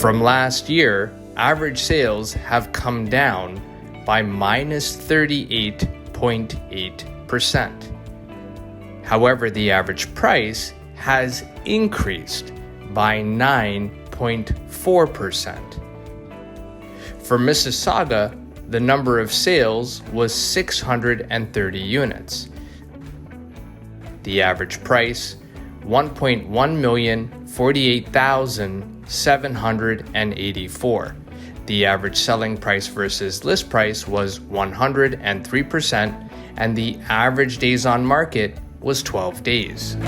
From last year, average sales have come down by minus 38.8%. However, the average price has increased by 9.4%. For Mississauga, the number of sales was 630 units. The average price, $1,148,784. The average selling price versus list price was 103%, and the average days on market was 12 days.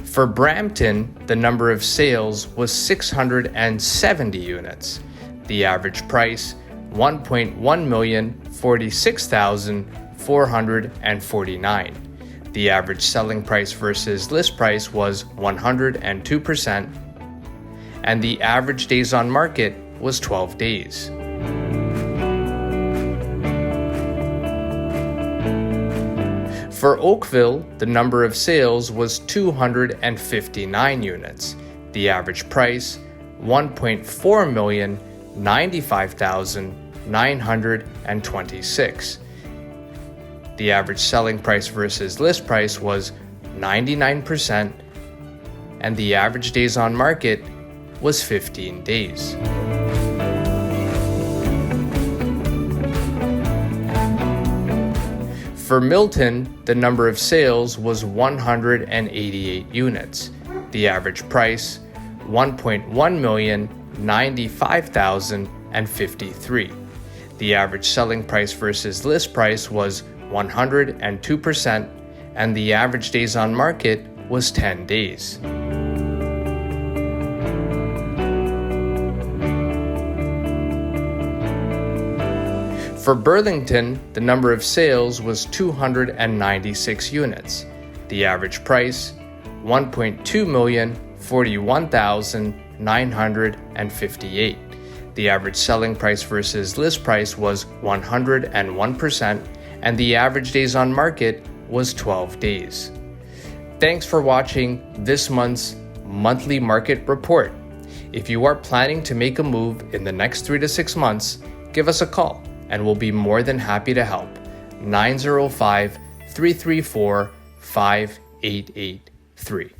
For Brampton, the number of sales was 670 units. The average price, $1,146,449. The average selling price versus list price was 102%, and the average days on market was 12 days. For Oakville, the number of sales was 259 units. The average price, $1,495,926. The average selling price versus list price was 99%, and the average days on market was 15 days. For Milton, the number of sales was 188 units. The average price, $1,195,053. The average selling price versus list price was 102%, and the average days on market was 10 days. For Burlington, the number of sales was 296 units. The average price, $1,241,958. The average selling price versus list price was 101%, and the average days on market was 12 days. Thanks for watching this month's monthly market report. If you are planning to make a move in the next 3 to 6 months, give us a call and we'll be more than happy to help. 905-334-5883.